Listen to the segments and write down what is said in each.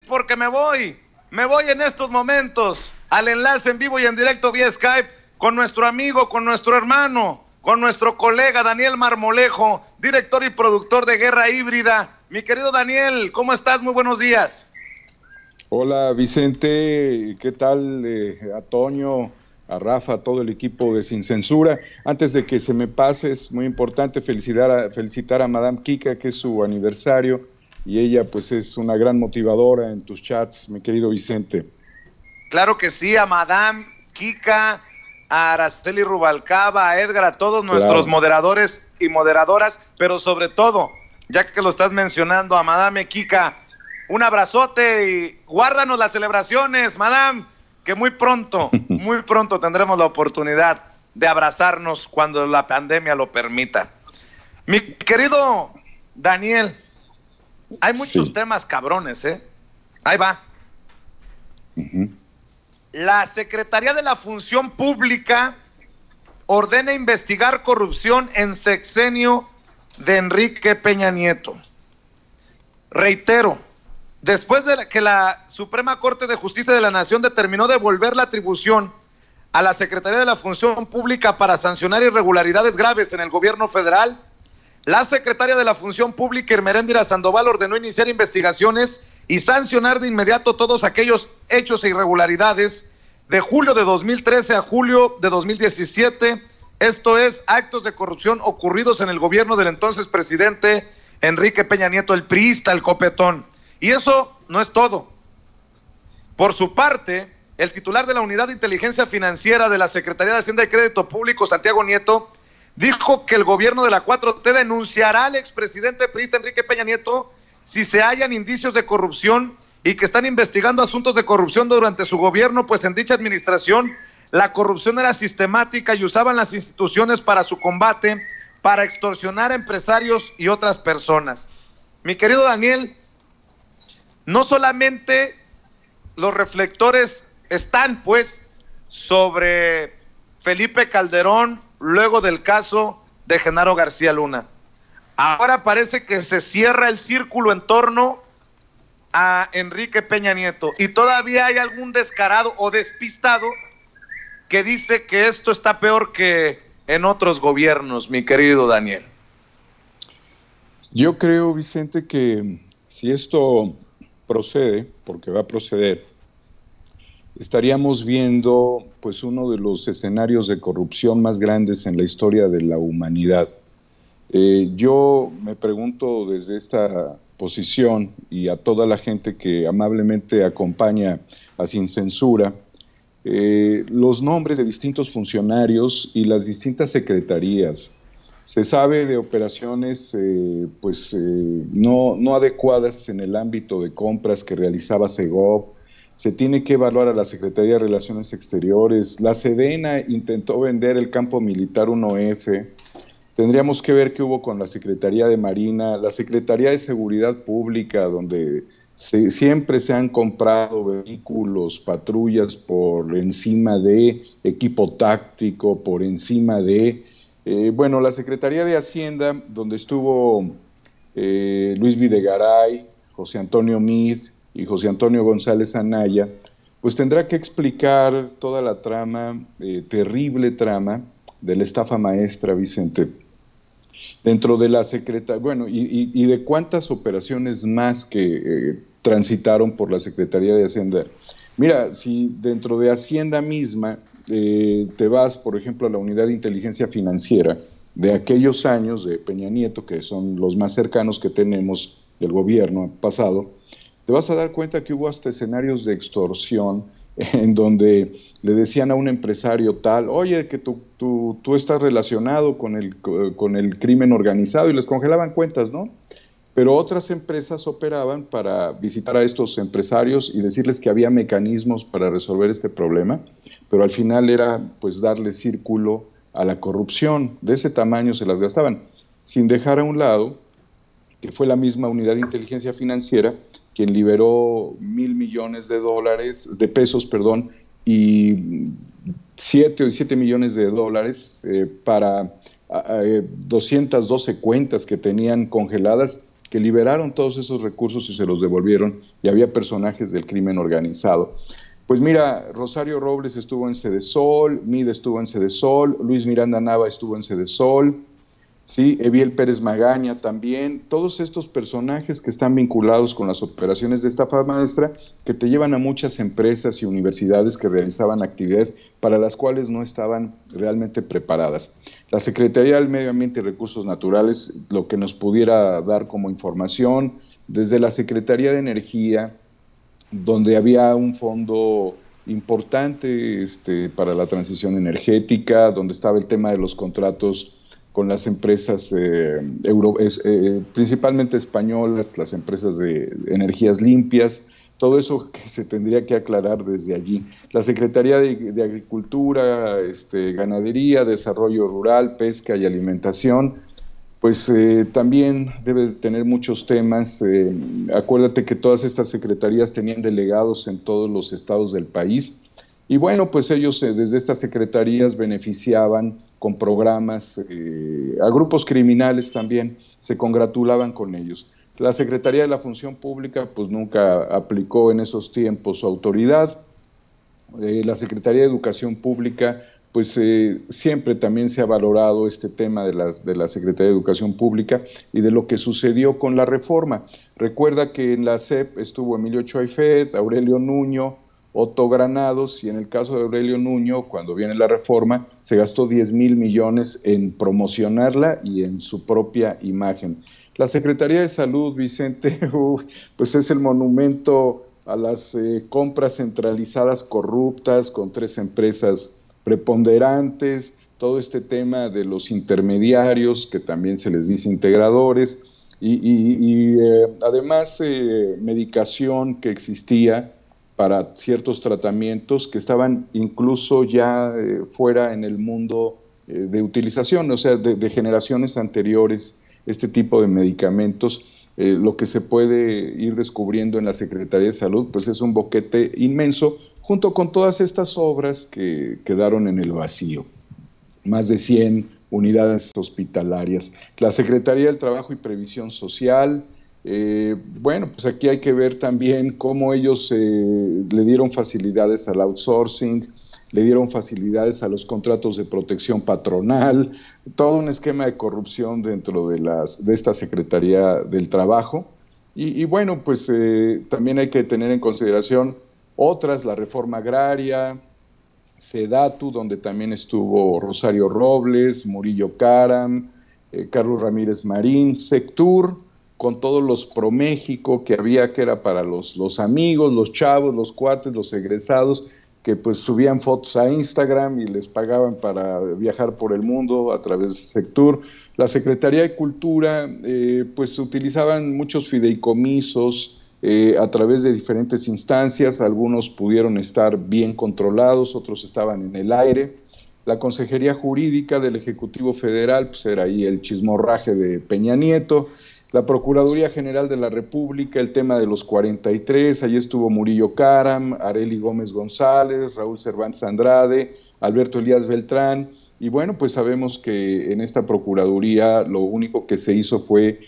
porque me voy en estos momentos al enlace en vivo y en directo vía Skype con nuestro amigo, con nuestro hermano, con nuestro colega Daniel Marmolejo, director y productor de Guerra Híbrida. Mi querido Daniel, ¿cómo estás? Muy buenos días. Hola Vicente, ¿qué tal? A Toño, a Rafa, a todo el equipo de Sin Censura. Antes de que se me pase, es muy importante felicitar a Madame Kika, que es su aniversario, y ella pues es una gran motivadora en tus chats, mi querido Vicente. Claro que sí, a Madame Kika, a Araceli Rubalcaba, a Edgar, a todos nuestros moderadores y moderadoras, pero sobre todo, ya que lo estás mencionando, a Madame Kika, un abrazote y guárdanos las celebraciones, Madame, que muy pronto tendremos la oportunidad de abrazarnos cuando la pandemia lo permita. Mi querido Daniel, hay muchos temas cabrones, ¿eh? Ahí va. La Secretaría de la Función Pública ordena investigar corrupción en sexenio de Enrique Peña Nieto. Reitero, después de que la Suprema Corte de Justicia de la Nación determinó devolver la atribución a la Secretaría de la Función Pública para sancionar irregularidades graves en el gobierno federal, la secretaria de la Función Pública, Ermeréndira Sandoval, ordenó iniciar investigaciones y sancionar de inmediato todos aquellos hechos e irregularidades de julio de 2013 a julio de 2017, esto es, actos de corrupción ocurridos en el gobierno del entonces presidente Enrique Peña Nieto, el priista, el copetón. Y eso no es todo. Por su parte, el titular de la Unidad de Inteligencia Financiera de la Secretaría de Hacienda y Crédito Público, Santiago Nieto, dijo que el gobierno de la 4T denunciará al expresidente priista Enrique Peña Nieto si se hallan indicios de corrupción y que están investigando asuntos de corrupción durante su gobierno, pues en dicha administración la corrupción era sistemática y usaban las instituciones para su combate, para extorsionar a empresarios y otras personas. Mi querido Daniel, no solamente los reflectores están pues sobre Felipe Calderón luego del caso de Genaro García Luna. Ahora parece que se cierra el círculo en torno a Enrique Peña Nieto y todavía hay algún descarado o despistado que dice que esto está peor que en otros gobiernos, mi querido Daniel. Yo creo, Vicente, que si esto procede, porque va a proceder, estaríamos viendo pues uno de los escenarios de corrupción más grandes en la historia de la humanidad. Yo me pregunto desde esta posición y a toda la gente que amablemente acompaña a Sin Censura, los nombres de distintos funcionarios y las distintas secretarías. Se sabe de operaciones no adecuadas en el ámbito de compras que realizaba Segov. Se tiene que evaluar a la Secretaría de Relaciones Exteriores. La Sedena intentó vender el campo militar 1F. Tendríamos que ver qué hubo con la Secretaría de Marina, la Secretaría de Seguridad Pública, donde siempre se han comprado vehículos, patrullas por encima de equipo táctico, por encima de... la Secretaría de Hacienda, donde estuvo Luis Videgaray, José Antonio Meade y José Antonio González Anaya, pues tendrá que explicar toda la trama, terrible trama, de la estafa maestra, Vicente. Dentro de la Secretaría, y de cuántas operaciones más que transitaron por la Secretaría de Hacienda. Mira, si dentro de Hacienda misma te vas, por ejemplo, a la Unidad de Inteligencia Financiera de aquellos años de Peña Nieto, que son los más cercanos que tenemos del gobierno pasado, te vas a dar cuenta que hubo hasta escenarios de extorsión en donde le decían a un empresario tal, oye, que tú estás relacionado con el crimen organizado, y les congelaban cuentas, ¿no? Pero otras empresas operaban para visitar a estos empresarios y decirles que había mecanismos para resolver este problema, pero al final era pues darle círculo a la corrupción. De ese tamaño se las gastaban, sin dejar a un lado que fue la misma Unidad de Inteligencia Financiera quien liberó $1,000 millones de pesos, y 7 millones de dólares para 212 cuentas que tenían congeladas que liberaron todos esos recursos y se los devolvieron, y había personajes del crimen organizado. Pues mira, Rosario Robles estuvo en Sedesol, Mide estuvo en Sedesol, Luis Miranda Nava estuvo en Sedesol, ¿sí? Eviel Pérez Magaña también, todos estos personajes que están vinculados con las operaciones de estafa maestra, que te llevan a muchas empresas y universidades que realizaban actividades para las cuales no estaban realmente preparadas. La Secretaría del Medio Ambiente y Recursos Naturales, lo que nos pudiera dar como información, desde la Secretaría de Energía, donde había un fondo importante para la transición energética, donde estaba el tema de los contratos con las empresas principalmente españolas, las empresas de energías limpias, todo eso que se tendría que aclarar desde allí. La Secretaría de Agricultura, Ganadería, Desarrollo Rural, Pesca y Alimentación, pues también debe tener muchos temas. Acuérdate que todas estas secretarías tenían delegados en todos los estados del país, y bueno, pues ellos desde estas secretarías beneficiaban con programas, a grupos criminales también, se congratulaban con ellos. La Secretaría de la Función Pública pues nunca aplicó en esos tiempos su autoridad. La Secretaría de Educación Pública pues siempre también se ha valorado este tema de la Secretaría de Educación Pública y de lo que sucedió con la reforma. Recuerda que en la SEP estuvo Emilio Choaifet, Aurelio Nuño, Otto Granados, y en el caso de Aurelio Nuño, cuando viene la reforma, se gastó 10,000 millones en promocionarla y en su propia imagen. La Secretaría de Salud, Vicente, pues es el monumento a las compras centralizadas corruptas con 3 empresas preponderantes, todo este tema de los intermediarios, que también se les dice integradores, y además medicación que existía para ciertos tratamientos que estaban incluso ya fuera en el mundo de utilización, o sea, de generaciones anteriores, este tipo de medicamentos. Lo que se puede ir descubriendo en la Secretaría de Salud, pues es un boquete inmenso, junto con todas estas obras que quedaron en el vacío. Más de 100 unidades hospitalarias. La Secretaría del Trabajo y Previsión Social, bueno, pues aquí hay que ver también cómo ellos le dieron facilidades al outsourcing, le dieron facilidades a los contratos de protección patronal, todo un esquema de corrupción dentro de esta Secretaría del Trabajo. Y bueno, pues también hay que tener en consideración otras, la reforma agraria, SEDATU, donde también estuvo Rosario Robles, Murillo Karam, Carlos Ramírez Marín, Sectur, con todos los ProMéxico que había, que era para los amigos, los chavos, los cuates, los egresados, que pues subían fotos a Instagram y les pagaban para viajar por el mundo a través de Sectur. La Secretaría de Cultura, pues utilizaban muchos fideicomisos a través de diferentes instancias, algunos pudieron estar bien controlados, otros estaban en el aire. La Consejería Jurídica del Ejecutivo Federal, pues era ahí el chismorraje de Peña Nieto. La Procuraduría General de la República, el tema de los 43, ahí estuvo Murillo Karam, Arely Gómez González, Raúl Cervantes Andrade, Alberto Elías Beltrán, y bueno, pues sabemos que en esta Procuraduría lo único que se hizo fue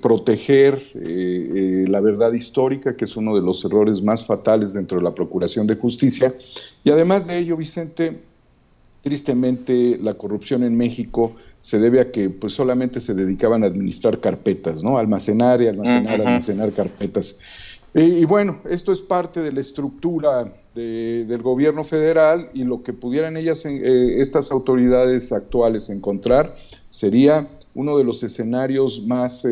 proteger la verdad histórica, que es uno de los errores más fatales dentro de la Procuración de Justicia, y además de ello, Vicente, tristemente la corrupción en México se debe a que pues solamente se dedicaban a administrar carpetas, ¿no? Almacenar carpetas. Y bueno, esto es parte de la estructura del gobierno federal, y lo que pudieran estas autoridades actuales encontrar sería uno de los escenarios más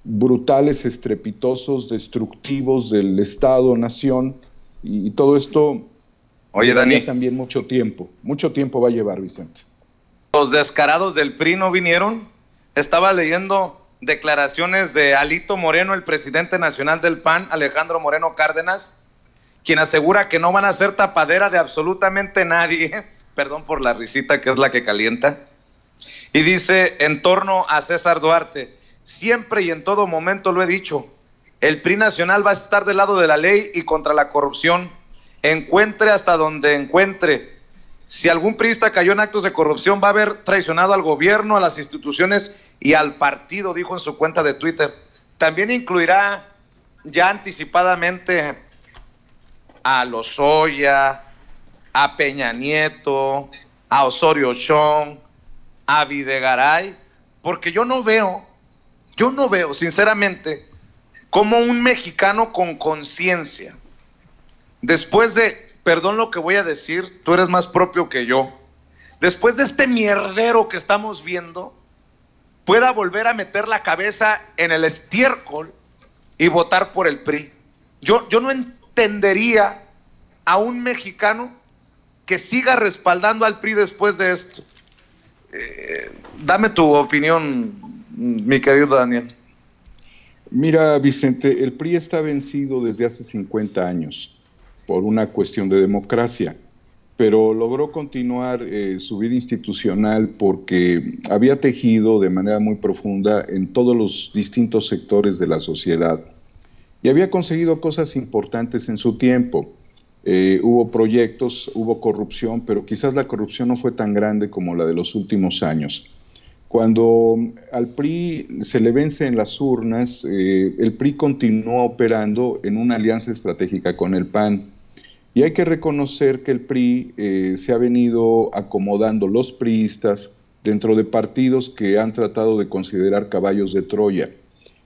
brutales, estrepitosos, destructivos del Estado-nación, y todo esto Dani, también mucho tiempo va a llevar, Vicente. Los descarados del PRI no vinieron. Estaba leyendo declaraciones de Alito Moreno, el presidente nacional del PAN, Alejandro Moreno Cárdenas, quien asegura que no van a ser tapadera de absolutamente nadie. Perdón por la risita, que es la que calienta. Y dice, en torno a César Duarte: siempre y en todo momento lo he dicho, el PRI nacional va a estar del lado de la ley y contra la corrupción, encuentre hasta donde encuentre. Si algún priista cayó en actos de corrupción, va a haber traicionado al gobierno, a las instituciones y al partido, dijo en su cuenta de Twitter. También incluirá ya anticipadamente a Lozoya, a Peña Nieto, a Osorio Chong, a Videgaray, porque yo no veo sinceramente cómo un mexicano con conciencia, después de, perdón lo que voy a decir, tú eres más propio que yo, después de este mierdero que estamos viendo, pueda volver a meter la cabeza en el estiércol y votar por el PRI. Yo no entendería a un mexicano que siga respaldando al PRI después de esto. Dame tu opinión, mi querido Daniel. Mira, Vicente, el PRI está vencido desde hace 50 años por una cuestión de democracia, pero logró continuar su vida institucional porque había tejido de manera muy profunda en todos los distintos sectores de la sociedad y había conseguido cosas importantes en su tiempo. Hubo proyectos, hubo corrupción, pero quizás la corrupción no fue tan grande como la de los últimos años. Cuando al PRI se le vence en las urnas, el PRI continúa operando en una alianza estratégica con el PAN. Y hay que reconocer que el PRI se ha venido acomodando los priistas dentro de partidos que han tratado de considerar caballos de Troya.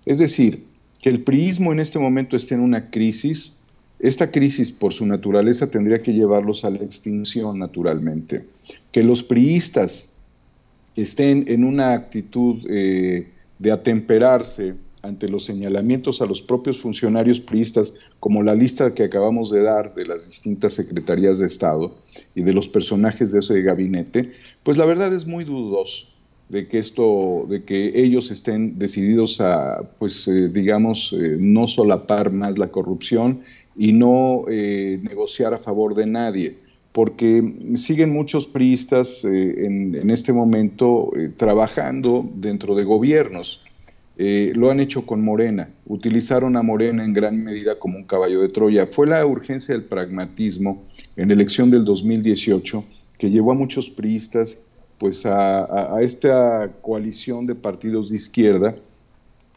Es decir, que el priismo en este momento esté en una crisis. Esta crisis, por su naturaleza, tendría que llevarlos a la extinción naturalmente. Que los priistas estén en una actitud de atemperarse ante los señalamientos a los propios funcionarios priistas, como la lista que acabamos de dar de las distintas secretarías de Estado y de los personajes de ese gabinete, pues la verdad es muy dudoso de que ellos estén decididos a, pues digamos, no solapar más la corrupción y no negociar a favor de nadie, porque siguen muchos priistas en este momento trabajando dentro de gobiernos. Lo han hecho con Morena, utilizaron a Morena en gran medida como un caballo de Troya. Fue la urgencia del pragmatismo en la elección del 2018 que llevó a muchos priistas pues a esta coalición de partidos de izquierda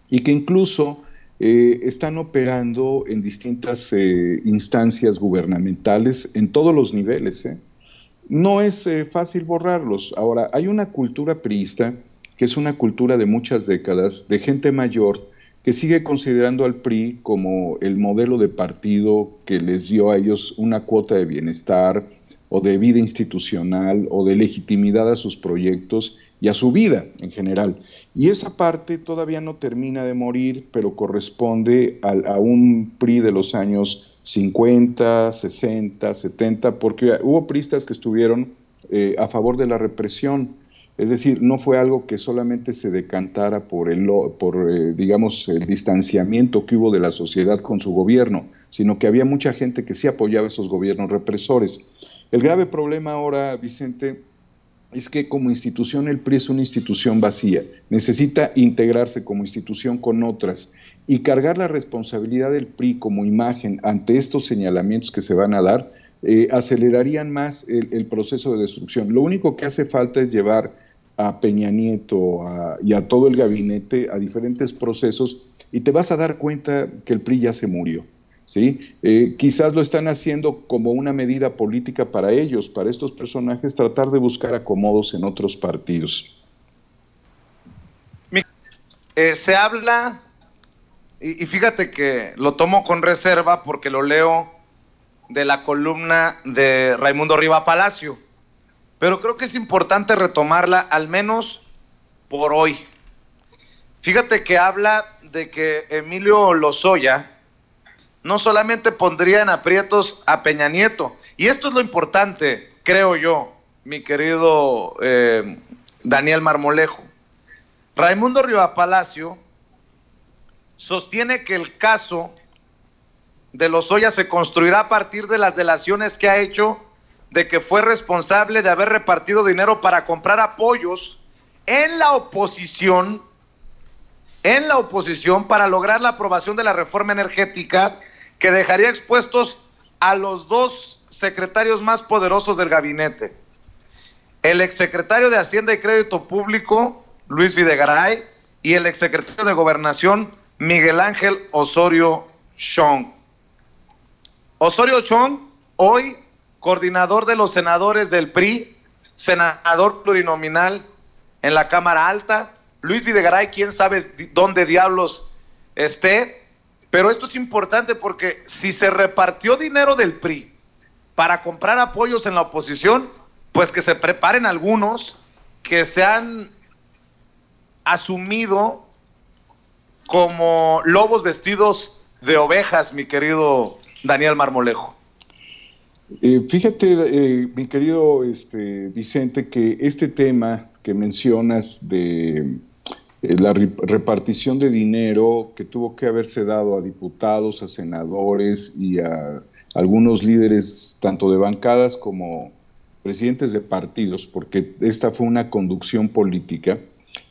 y que incluso están operando en distintas instancias gubernamentales en todos los niveles. No es fácil borrarlos. Ahora, hay una cultura priista que es una cultura de muchas décadas, de gente mayor, que sigue considerando al PRI como el modelo de partido que les dio a ellos una cuota de bienestar, o de vida institucional, o de legitimidad a sus proyectos y a su vida en general. Y esa parte todavía no termina de morir, pero corresponde a un PRI de los años 50, 60, 70, porque hubo priistas que estuvieron a favor de la represión. Es decir, no fue algo que solamente se decantara por digamos, el distanciamiento que hubo de la sociedad con su gobierno, sino que había mucha gente que sí apoyaba esos gobiernos represores. El grave problema ahora, Vicente, es que como institución el PRI es una institución vacía, necesita integrarse como institución con otras y cargar la responsabilidad del PRI como imagen ante estos señalamientos que se van a dar, acelerarían más el proceso de destrucción. Lo único que hace falta es llevar a Peña Nieto y a todo el gabinete a diferentes procesos y te vas a dar cuenta que el PRI ya se murió, ¿sí? Quizás lo están haciendo como una medida política para ellos, para estos personajes, tratar de buscar acomodos en otros partidos. Se habla, y fíjate que lo tomo con reserva porque lo leo de la columna de Raimundo Riva Palacio, pero creo que es importante retomarla al menos por hoy. Fíjate que habla de que Emilio Lozoya no solamente pondría en aprietos a Peña Nieto, y esto es lo importante, creo yo, mi querido Daniel Marmolejo. Raimundo Riva Palacio sostiene que el caso de Lozoya se construirá a partir de las delaciones que ha hecho de que fue responsable de haber repartido dinero para comprar apoyos en la oposición para lograr la aprobación de la reforma energética que dejaría expuestos a los dos secretarios más poderosos del gabinete, el exsecretario de Hacienda y Crédito Público Luis Videgaray, y el exsecretario de Gobernación, Miguel Ángel Osorio Chong. Osorio Chong, hoy coordinador de los senadores del PRI, senador plurinominal en la Cámara Alta. Luis Videgaray, quién sabe dónde diablos esté, pero esto es importante porque si se repartió dinero del PRI para comprar apoyos en la oposición, pues que se preparen algunos que se han asumido como lobos vestidos de ovejas, mi querido Daniel Marmolejo. Fíjate, mi querido Vicente, que este tema que mencionas de la repartición de dinero que tuvo que haberse dado a diputados, a senadores y a algunos líderes tanto de bancadas como presidentes de partidos, porque esta fue una conducción política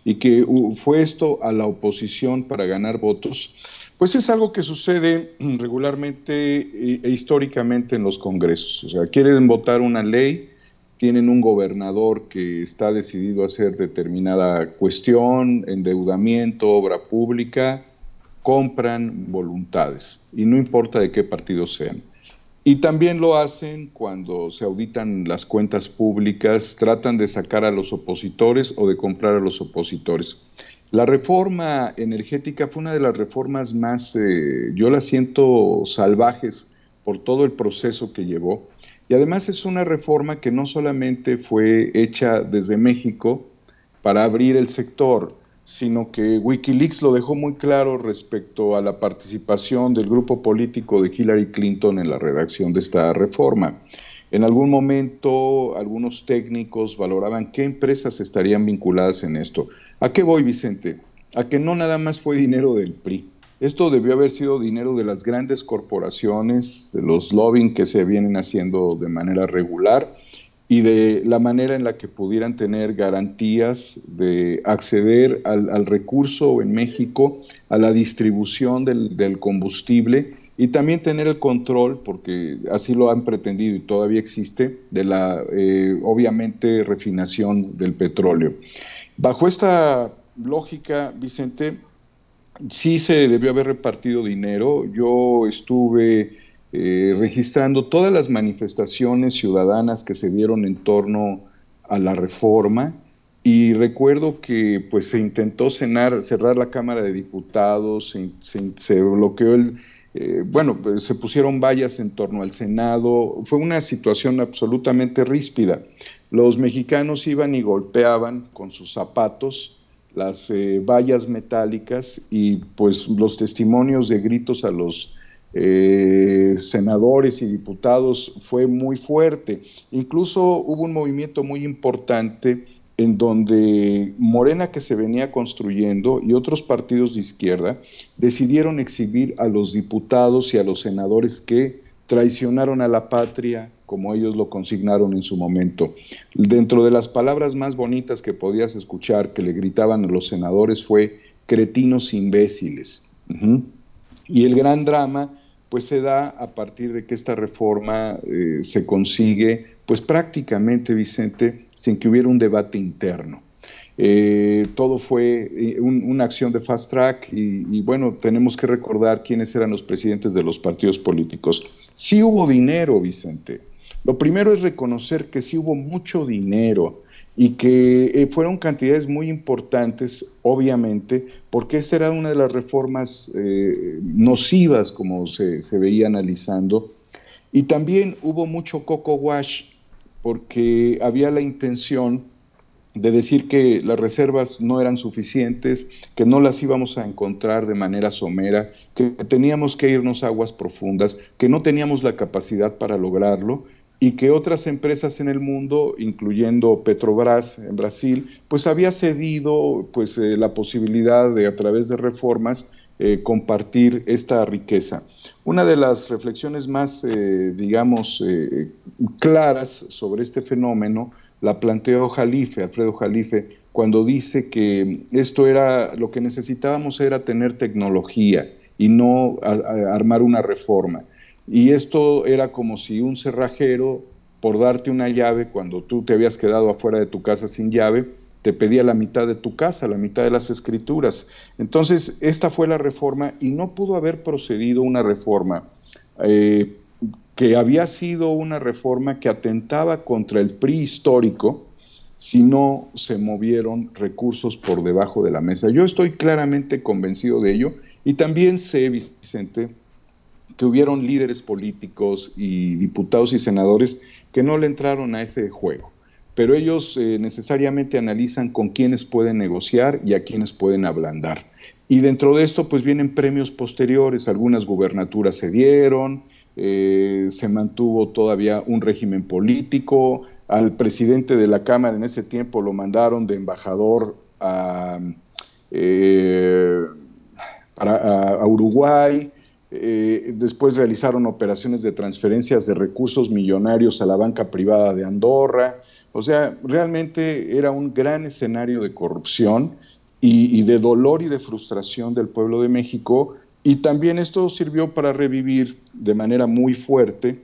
y que fue esto a la oposición para ganar votos, pues es algo que sucede regularmente e históricamente en los congresos. O sea, quieren votar una ley, tienen un gobernador que está decidido a hacer determinada cuestión, endeudamiento, obra pública, compran voluntades, y no importa de qué partido sean. Y también lo hacen cuando se auditan las cuentas públicas, tratan de sacar a los opositores o de comprar a los opositores. La reforma energética fue una de las reformas más, yo la siento salvajes por todo el proceso que llevó. Y además es una reforma que no solamente fue hecha desde México para abrir el sector, sino que Wikileaks lo dejó muy claro respecto a la participación del grupo político de Hillary Clinton en la redacción de esta reforma. En algún momento, algunos técnicos valoraban qué empresas estarían vinculadas en esto. ¿A qué voy, Vicente? A que no nada más fue dinero del PRI. Esto debió haber sido dinero de las grandes corporaciones, de los lobbying que se vienen haciendo de manera regular, y de la manera en la que pudieran tener garantías de acceder al recurso en México, a la distribución del combustible, y también tener el control, porque así lo han pretendido y todavía existe, de la obviamente refinación del petróleo. Bajo esta lógica, Vicente, sí se debió haber repartido dinero. Yo estuve registrando todas las manifestaciones ciudadanas que se dieron en torno a la reforma, y recuerdo que pues se intentó cerrar la Cámara de Diputados, se bloqueó pues, se pusieron vallas en torno al Senado. Fue una situación absolutamente ríspida. Los mexicanos iban y golpeaban con sus zapatos las vallas metálicas, y pues los testimonios de gritos a los senadores y diputados fue muy fuerte. Incluso hubo un movimiento muy importante en donde Morena, que se venía construyendo, y otros partidos de izquierda decidieron exhibir a los diputados y a los senadores que traicionaron a la patria, como ellos lo consignaron en su momento. Dentro de las palabras más bonitas que podías escuchar que le gritaban a los senadores fue cretinos imbéciles. Y el gran drama pues se da a partir de que esta reforma se consigue pues prácticamente, Vicente, sin que hubiera un debate interno. Todo fue una acción de fast track, y bueno, tenemos que recordar quiénes eran los presidentes de los partidos políticos. Sí hubo dinero, Vicente. Lo primero es reconocer que sí hubo mucho dinero, y que fueron cantidades muy importantes, obviamente, porque esta era una de las reformas nocivas, como se veía analizando. Y también hubo mucho coco wash, porque había la intención de decir que las reservas no eran suficientes, que no las íbamos a encontrar de manera somera, que teníamos que irnos a aguas profundas, que no teníamos la capacidad para lograrlo, y que otras empresas en el mundo, incluyendo Petrobras en Brasil, pues había cedido pues, la posibilidad de, a través de reformas, compartir esta riqueza. Una de las reflexiones más, claras sobre este fenómeno la planteó Alfredo Jalife, cuando dice que esto era, lo que necesitábamos era tener tecnología y no armar una reforma. Y esto era como si un cerrajero, por darte una llave, cuando tú te habías quedado afuera de tu casa sin llave, te pedía la mitad de tu casa, la mitad de las escrituras. Entonces, esta fue la reforma y no pudo haber procedido una reforma que había sido una reforma que atentaba contra el PRI histórico si no se movieron recursos por debajo de la mesa. Yo estoy claramente convencido de ello y también sé, Vicente, que hubieron líderes políticos y diputados y senadores que no le entraron a ese juego, pero ellos necesariamente analizan con quiénes pueden negociar y a quiénes pueden ablandar. Y dentro de esto pues vienen premios posteriores, algunas gubernaturas se dieron, se mantuvo todavía un régimen político, al presidente de la Cámara en ese tiempo lo mandaron de embajador a Uruguay. Después realizaron operaciones de transferencias de recursos millonarios a la banca privada de Andorra. O sea, realmente era un gran escenario de corrupción y de dolor y de frustración del pueblo de México, y también esto sirvió para revivir de manera muy fuerte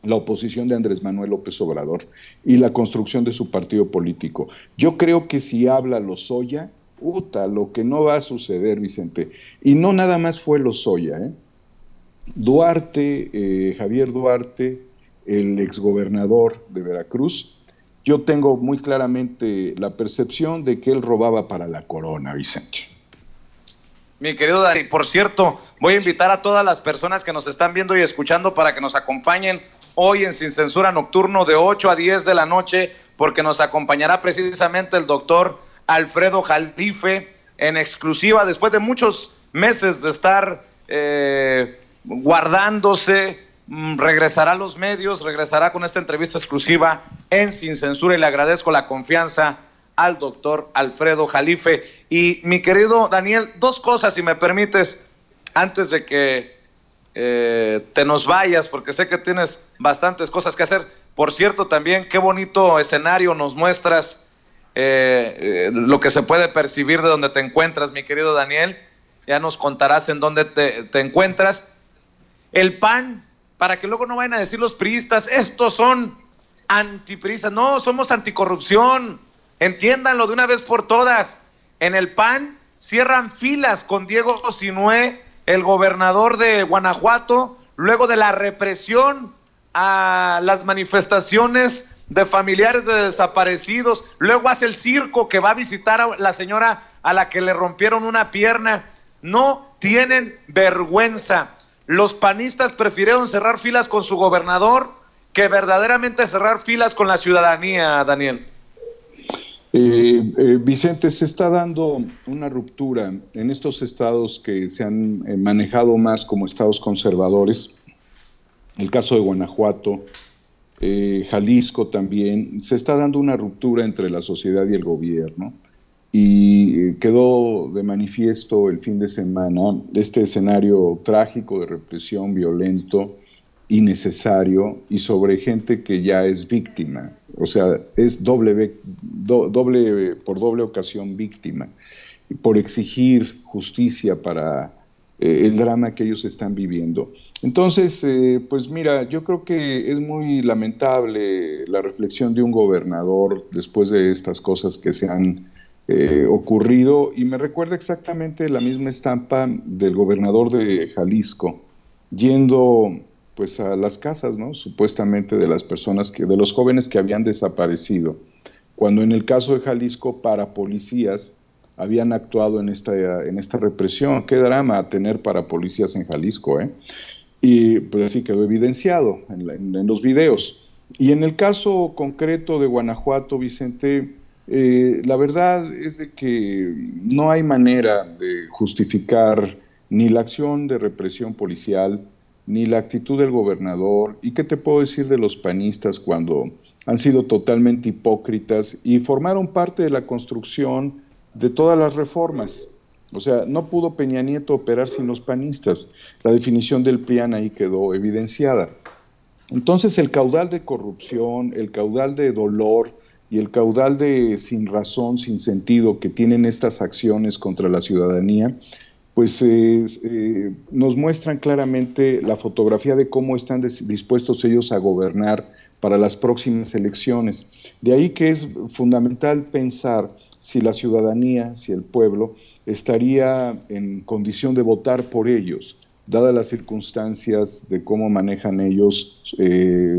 la oposición de Andrés Manuel López Obrador y la construcción de su partido político. Yo creo que si habla Lozoya, lo que no va a suceder, Vicente, y no nada más fue Lozoya, Duarte, Javier Duarte, el exgobernador de Veracruz, yo tengo muy claramente la percepción de que él robaba para la corona, Vicente. Mi querido Dani, por cierto, voy a invitar a todas las personas que nos están viendo y escuchando para que nos acompañen hoy en Sin Censura Nocturno de 8 a 10 de la noche, porque nos acompañará precisamente el doctor Alfredo Jalife en exclusiva, después de muchos meses de estar guardándose, regresará a los medios, regresará con esta entrevista exclusiva en Sin Censura, y le agradezco la confianza al doctor Alfredo Jalife. Y mi querido Daniel, dos cosas, si me permites, antes de que te nos vayas, porque sé que tienes bastantes cosas que hacer. Por cierto, también qué bonito escenario nos muestras, lo que se puede percibir de donde te encuentras, mi querido Daniel. Ya nos contarás en dónde te encuentras. El PAN, para que luego no vayan a decir los priistas, estos son antipriistas. No, somos anticorrupción. Entiéndanlo de una vez por todas. En el PAN cierran filas con Diego Sinue, el gobernador de Guanajuato, luego de la represión a las manifestaciones de familiares de desaparecidos. Luego hace el circo que va a visitar a la señora a la que le rompieron una pierna. No tienen vergüenza. Los panistas prefirieron cerrar filas con su gobernador que verdaderamente cerrar filas con la ciudadanía, Daniel. Vicente, se está dando una ruptura en estos estados que se han manejado más como estados conservadores. El caso de Guanajuato, Jalisco también, se está dando una ruptura entre la sociedad y el gobierno, y quedó de manifiesto el fin de semana este escenario trágico de represión, violento, innecesario, y sobre gente que ya es víctima, o sea, es por doble ocasión víctima, por exigir justicia para el drama que ellos están viviendo. Entonces, pues mira, yo creo que es muy lamentable la reflexión de un gobernador después de estas cosas que se han ocurrido, y me recuerda exactamente la misma estampa del gobernador de Jalisco, yendo pues a las casas, ¿no?, supuestamente de las personas de los jóvenes que habían desaparecido, cuando en el caso de Jalisco parapolicías habían actuado en esta represión. Qué drama tener parapolicías en Jalisco, y pues así quedó evidenciado en los videos. Y en el caso concreto de Guanajuato, Vicente, la verdad es de que no hay manera de justificar ni la acción de represión policial, ni la actitud del gobernador. ¿Y qué te puedo decir de los panistas cuando han sido totalmente hipócritas y formaron parte de la construcción de todas las reformas? O sea, no pudo Peña Nieto operar sin los panistas. La definición del PRIAN ahí quedó evidenciada. Entonces, el caudal de corrupción, el caudal de dolor y el caudal de sin razón, sin sentido que tienen estas acciones contra la ciudadanía, pues nos muestran claramente la fotografía de cómo están dispuestos ellos a gobernar para las próximas elecciones. De ahí que es fundamental pensar si la ciudadanía, si el pueblo, estaría en condición de votar por ellos, dadas las circunstancias de cómo manejan ellos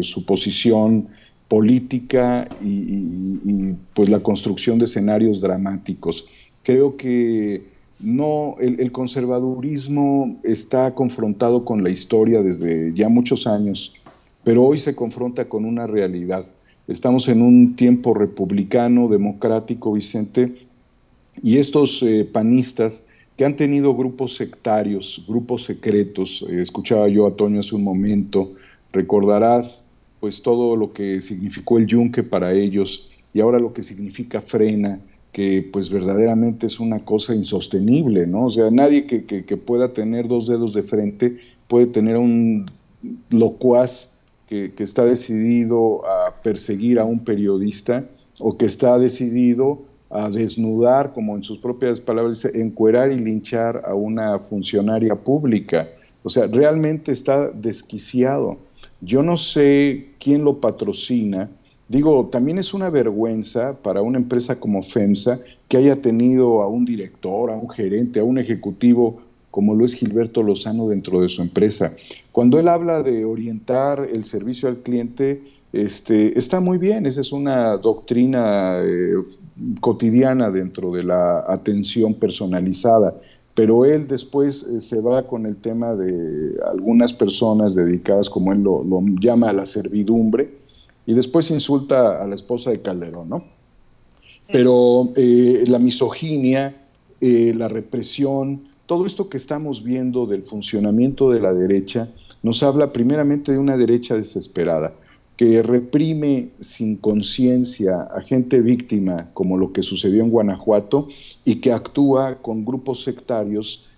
su posición política y pues la construcción de escenarios dramáticos. Creo que no, el conservadurismo está confrontado con la historia desde ya muchos años, pero hoy se confronta con una realidad. Estamos en un tiempo republicano, democrático, Vicente, y estos panistas que han tenido grupos sectarios, grupos secretos, escuchaba yo a Toño hace un momento, recordarás pues todo lo que significó el Yunque para ellos y ahora lo que significa Frena, que pues verdaderamente es una cosa insostenible, ¿no? O sea, nadie que pueda tener dos dedos de frente puede tener un locuaz que está decidido a perseguir a un periodista o que está decidido a desnudar, como en sus propias palabras, encuerar y linchar a una funcionaria pública. O sea, realmente está desquiciado. Yo no sé quién lo patrocina. Digo, también es una vergüenza para una empresa como FEMSA que haya tenido a un director, a un gerente, a un ejecutivo como lo es Gilberto Lozano dentro de su empresa. Cuando él habla de orientar el servicio al cliente, está muy bien, esa es una doctrina cotidiana dentro de la atención personalizada, pero él después se va con el tema de algunas personas dedicadas, como él lo llama, a la servidumbre, y después insulta a la esposa de Calderón, ¿no? Pero la misoginia, la represión, todo esto que estamos viendo del funcionamiento de la derecha nos habla primeramente de una derecha desesperada, que reprime sin conciencia a gente víctima, como lo que sucedió en Guanajuato, y que actúa con grupos sectarios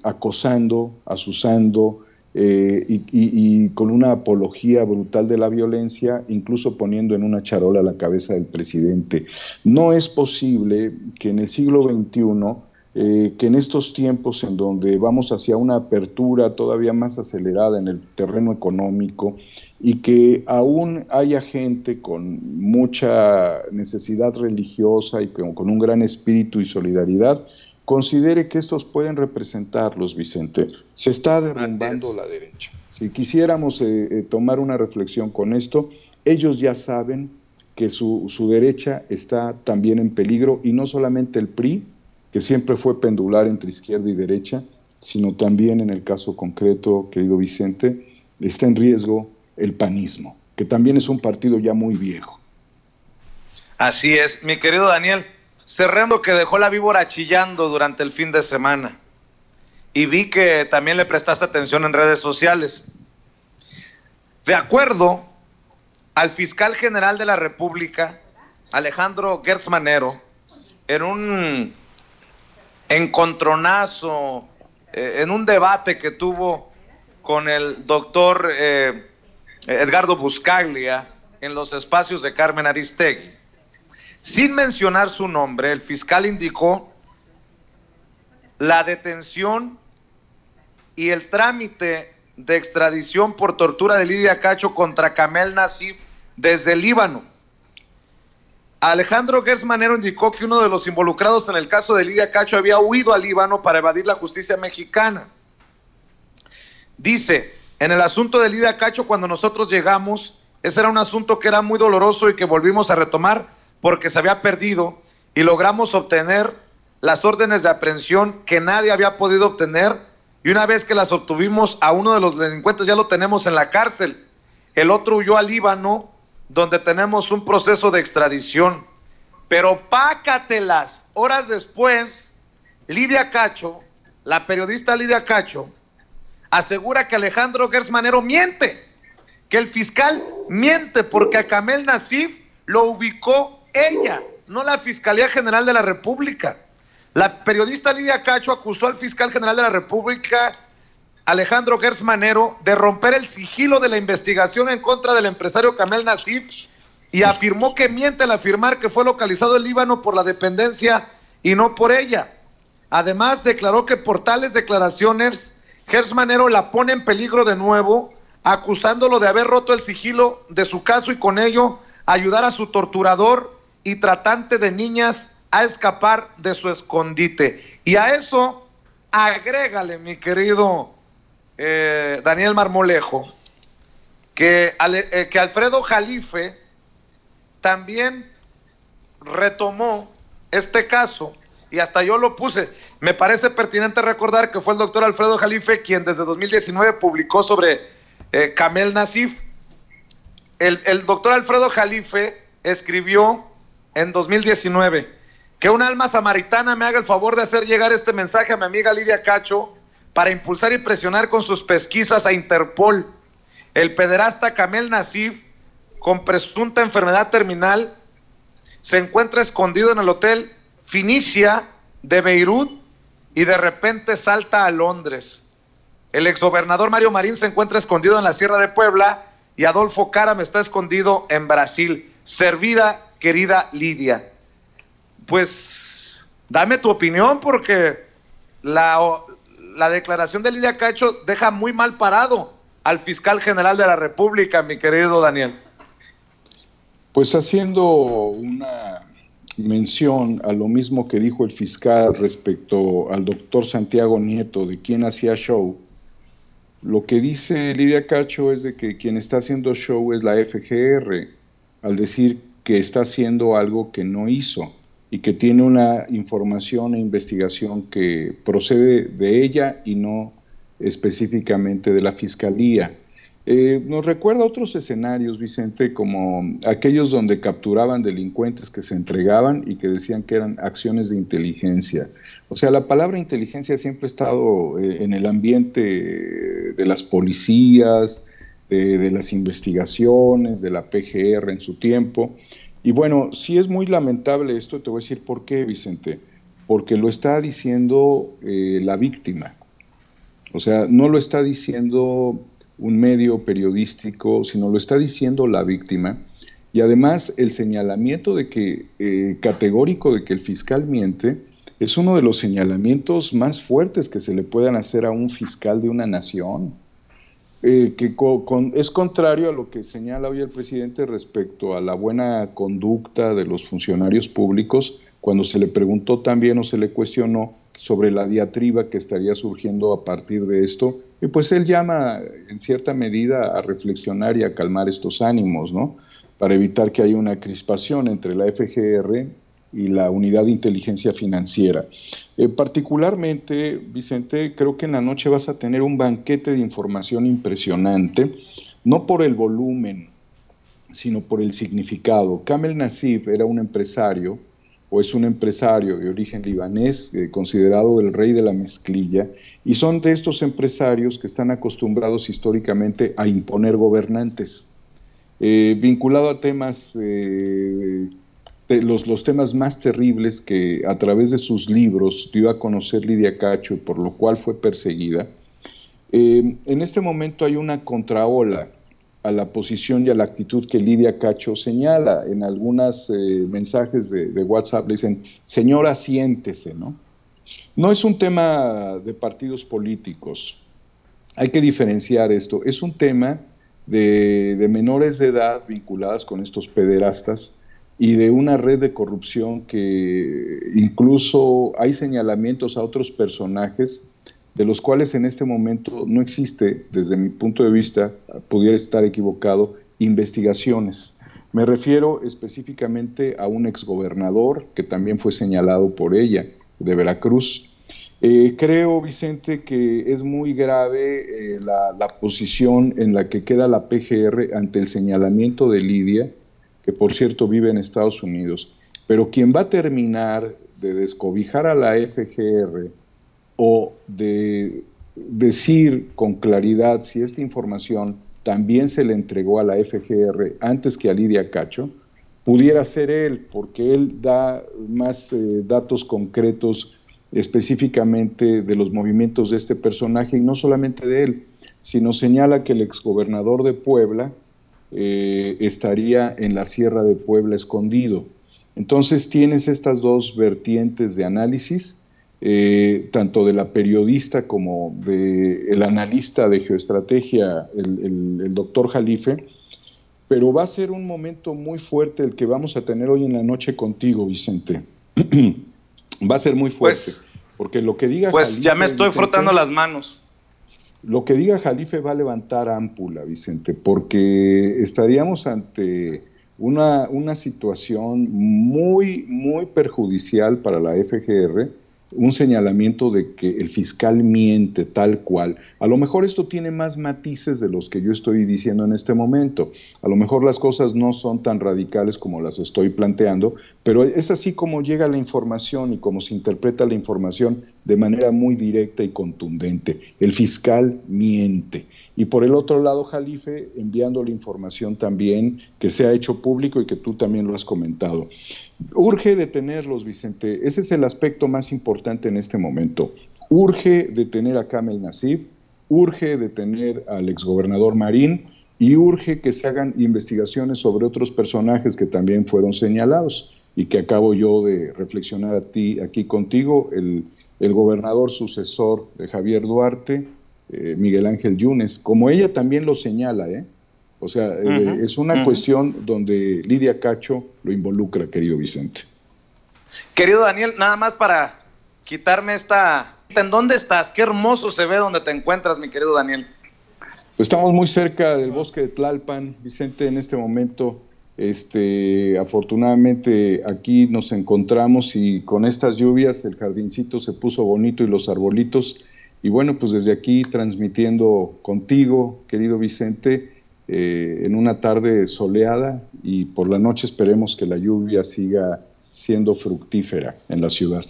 acosando, asusando, y con una apología brutal de la violencia, incluso poniendo en una charola la cabeza del presidente. No es posible que en el siglo XXI, que en estos tiempos en donde vamos hacia una apertura todavía más acelerada en el terreno económico y que aún haya gente con mucha necesidad religiosa y con un gran espíritu y solidaridad, considere que estos pueden representarlos, Vicente. Se está derrumbando la derecha. Si quisiéramos tomar una reflexión con esto, ellos ya saben que su derecha está también en peligro, y no solamente el PRI, que siempre fue pendular entre izquierda y derecha, sino también en el caso concreto, querido Vicente, está en riesgo el panismo, que también es un partido ya muy viejo. Así es, mi querido Daniel. Cerrando, que dejó la víbora chillando durante el fin de semana, y vi que también le prestaste atención en redes sociales. De acuerdo al fiscal general de la República, Alejandro Gertz Manero, en un encontronazo, en un debate que tuvo con el doctor Edgardo Buscaglia en los espacios de Carmen Aristegui, sin mencionar su nombre, el fiscal indicó la detención y el trámite de extradición por tortura de Lidia Cacho contra Kamel Nacif desde el Líbano. Alejandro Gertz Manero indicó que uno de los involucrados en el caso de Lidia Cacho había huido al Líbano para evadir la justicia mexicana. Dice, en el asunto de Lidia Cacho, cuando nosotros llegamos, ese era un asunto que era muy doloroso y que volvimos a retomar porque se había perdido, y logramos obtener las órdenes de aprehensión que nadie había podido obtener, y una vez que las obtuvimos, a uno de los delincuentes ya lo tenemos en la cárcel. El otro huyó al Líbano, donde tenemos un proceso de extradición. Pero pácatelas, horas después, Lidia Cacho, la periodista Lidia Cacho, asegura que Alejandro Gertz Manero miente, que el fiscal miente, porque a Kamel Nacif lo ubicó ella, no la Fiscalía General de la República. La periodista Lidia Cacho acusó al fiscal general de la República, Alejandro Gertz Manero, de romper el sigilo de la investigación en contra del empresario Kamel Nacif, y afirmó que miente al afirmar que fue localizado en Líbano por la dependencia y no por ella. Además, declaró que por tales declaraciones, Gers Manero la pone en peligro de nuevo, acusándolo de haber roto el sigilo de su caso y con ello ayudar a su torturador y tratante de niñas a escapar de su escondite. Y a eso agrégale, mi querido Daniel Marmolejo, que Alfredo Jalife también retomó este caso, y hasta yo lo puse. Me parece pertinente recordar que fue el doctor Alfredo Jalife quien desde 2019 publicó sobre Kamel Nacif. El doctor Alfredo Jalife escribió en 2019 que un alma samaritana me haga el favor de hacer llegar este mensaje a mi amiga Lidia Cacho para impulsar y presionar con sus pesquisas a Interpol. El pederasta Kamel Nacif, con presunta enfermedad terminal, se encuentra escondido en el hotel Finicia de Beirut y de repente salta a Londres. El exgobernador Mario Marín se encuentra escondido en la Sierra de Puebla y Adolfo Caram está escondido en Brasil. Servida, querida Lidia. Pues dame tu opinión, porque la declaración de Lidia Cacho deja muy mal parado al fiscal general de la República, mi querido Daniel. Pues haciendo una mención a lo mismo que dijo el fiscal respecto al doctor Santiago Nieto, de quien hacía show, lo que dice Lidia Cacho es de que quien está haciendo show es la FGR, al decir que está haciendo algo que no hizo y que tiene una información e investigación que procede de ella y no específicamente de la Fiscalía. Nos recuerda otros escenarios, Vicente, como aquellos donde capturaban delincuentes que se entregaban y que decían que eran acciones de inteligencia. O sea, la palabra inteligencia siempre ha estado en el ambiente de las policías, de las investigaciones, de la PGR en su tiempo. Y bueno, sí es muy lamentable esto, te voy a decir por qué, Vicente, porque lo está diciendo la víctima. O sea, no lo está diciendo un medio periodístico, sino lo está diciendo la víctima, y además el señalamiento de que, categórico de que el fiscal miente, es uno de los señalamientos más fuertes que se le puedan hacer a un fiscal de una nación, es contrario a lo que señala hoy el presidente respecto a la buena conducta de los funcionarios públicos, cuando se le preguntó también o se le cuestionó sobre la diatriba que estaría surgiendo a partir de esto, y pues él llama en cierta medida a reflexionar y a calmar estos ánimos, ¿no? Para evitar que haya una crispación entre la FGR y la Unidad de Inteligencia Financiera. Particularmente, Vicente, creo que en la noche vas a tener un banquete de información impresionante, no por el volumen, sino por el significado. Kamel Nacif era un empresario, o es un empresario de origen libanés, considerado el rey de la mezclilla, y son de estos empresarios que están acostumbrados históricamente a imponer gobernantes. Vinculado a temas, los temas más terribles que a través de sus libros dio a conocer Lidia Cacho, por lo cual fue perseguida, en este momento hay una contraola a la posición y a la actitud que Lidia Cacho señala. En algunos mensajes de WhatsApp le dicen, señora, siéntese, ¿no? No es un tema de partidos políticos, hay que diferenciar esto, es un tema de menores de edad vinculadas con estos pederastas y de una red de corrupción que incluso hay señalamientos a otros personajes de los cuales en este momento no existe, desde mi punto de vista, pudiera estar equivocado, investigaciones. Me refiero específicamente a un exgobernador que también fue señalado por ella, de Veracruz. Creo, Vicente, que es muy grave la posición en la que queda la PGR ante el señalamiento de Lidia, que por cierto vive en Estados Unidos, pero quien va a terminar de descobijar a la FGR o de decir con claridad si esta información también se le entregó a la FGR antes que a Lidia Cacho, pudiera ser él, porque él da más datos concretos específicamente de los movimientos de este personaje, y no solamente de él, sino señala que el exgobernador de Puebla estaría en la Sierra de Puebla escondido. Entonces tienes estas dos vertientes de análisis tanto de la periodista como del analista de geoestrategia, el doctor Jalife, pero va a ser un momento muy fuerte el que vamos a tener hoy en la noche contigo, Vicente. Va a ser muy fuerte, porque lo que diga Jalife, ya me estoy frotando las manos. Lo que diga Jalife va a levantar ámpula, Vicente, porque estaríamos ante una situación muy, muy perjudicial para la FGR, un señalamiento de que el fiscal miente tal cual. A lo mejor esto tiene más matices de los que yo estoy diciendo en este momento. A lo mejor las cosas no son tan radicales como las estoy planteando, pero es así como llega la información y como se interpreta la información de manera muy directa y contundente. El fiscal miente. Y por el otro lado, Jalife, enviando la información también que se ha hecho público y que tú también lo has comentado. Urge detenerlos, Vicente. Ese es el aspecto más importante en este momento. Urge detener a Kamel Nacif, urge detener al exgobernador Marín y urge que se hagan investigaciones sobre otros personajes que también fueron señalados y que acabo yo de reflexionar aquí contigo, el gobernador sucesor de Javier Duarte, Miguel Ángel Yunes, como ella también lo señala, O sea, es una cuestión donde Lidia Cacho lo involucra, querido Vicente. Querido Daniel, nada más para quitarme esta... ¿En dónde estás? Qué hermoso se ve donde te encuentras, mi querido Daniel. Pues estamos muy cerca del bosque de Tlalpan, Vicente, en este momento. Afortunadamente aquí nos encontramos y con estas lluvias el jardincito se puso bonito y los arbolitos. Y bueno, pues desde aquí transmitiendo contigo, querido Vicente, en una tarde soleada y por la noche esperemos que la lluvia siga siendo fructífera en la ciudad.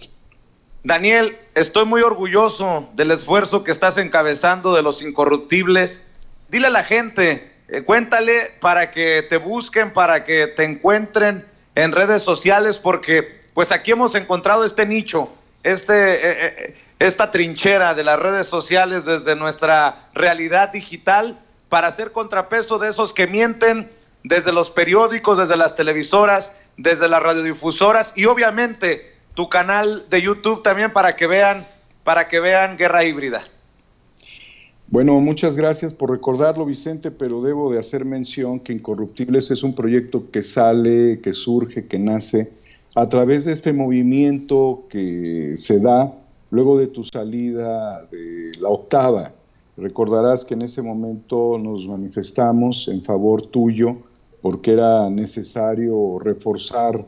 Daniel, estoy muy orgulloso del esfuerzo que estás encabezando de los incorruptibles. Dile a la gente, cuéntale para que te busquen, para que te encuentren en redes sociales, porque pues aquí hemos encontrado este nicho, esta trinchera de las redes sociales desde nuestra realidad digital para hacer contrapeso de esos que mienten desde los periódicos, desde las televisoras, desde las radiodifusoras y obviamente tu canal de YouTube también para que vean Guerra Híbrida. Bueno, muchas gracias por recordarlo, Vicente, pero debo de hacer mención que Incorruptibles es un proyecto que sale, que surge, que nace a través de este movimiento que se da luego de tu salida de la octava. Recordarás que en ese momento nos manifestamos en favor tuyo porque era necesario reforzar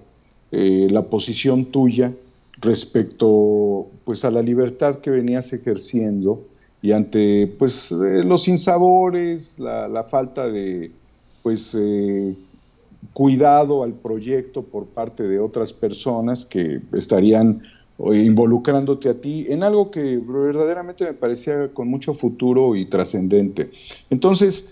la posición tuya respecto pues a la libertad que venías ejerciendo y ante pues los sinsabores, la falta de pues cuidado al proyecto por parte de otras personas que estarían involucrándote a ti en algo que verdaderamente me parecía con mucho futuro y trascendente. Entonces,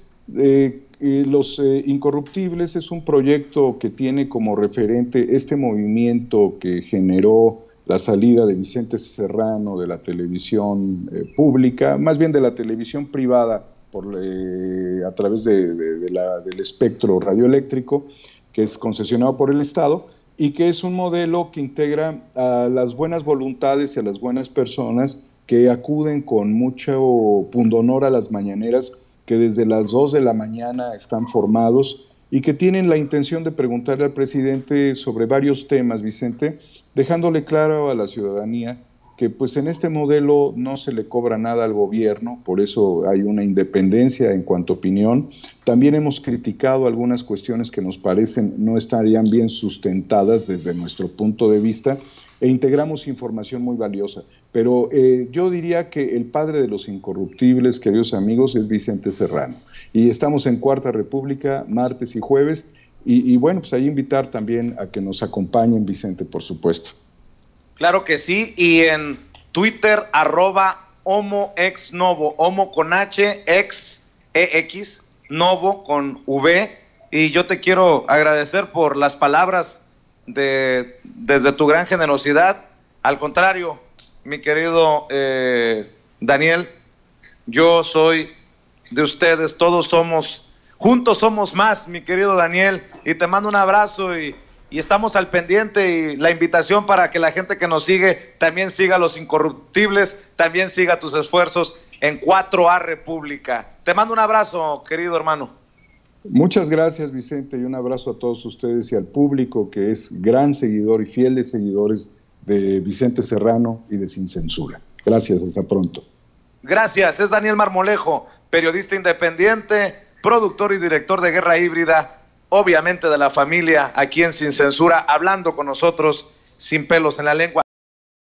Los Incorruptibles es un proyecto que tiene como referente este movimiento que generó la salida de Vicente Serrano de la televisión pública, más bien de la televisión privada a través del espectro radioeléctrico, que es concesionado por el Estado, y que es un modelo que integra a las buenas voluntades y a las buenas personas que acuden con mucho pundonor a las mañaneras, que desde las 2 de la mañana están formados y que tienen la intención de preguntarle al presidente sobre varios temas, Vicente, dejándole claro a la ciudadanía que pues en este modelo no se le cobra nada al gobierno, por eso hay una independencia en cuanto a opinión. También hemos criticado algunas cuestiones que nos parecen no estarían bien sustentadas desde nuestro punto de vista e integramos información muy valiosa. Pero yo diría que el padre de los Incorruptibles, queridos amigos, es Vicente Serrano. Y estamos en Cuarta República, martes y jueves, y bueno, pues ahí invitar también a que nos acompañen, Vicente, por supuesto. Claro que sí, y en Twitter, @HomoExNovo, Homo con H, ex, EX, Novo con V, y yo te quiero agradecer por las palabras desde tu gran generosidad. Al contrario, mi querido Daniel, yo soy de ustedes, juntos somos más, mi querido Daniel, y te mando un abrazo y y estamos al pendiente, y la invitación para que la gente que nos sigue también siga Los Incorruptibles, también siga tus esfuerzos en 4A República. Te mando un abrazo, querido hermano. Muchas gracias, Vicente, y un abrazo a todos ustedes y al público que es gran seguidor y fiel de seguidores de Vicente Serrano y de Sin Censura. Gracias, hasta pronto. Gracias, es Daniel Marmolejo, periodista independiente, productor y director de Guerra Híbrida, obviamente de la familia, aquí en Sin Censura, hablando con nosotros sin pelos en la lengua.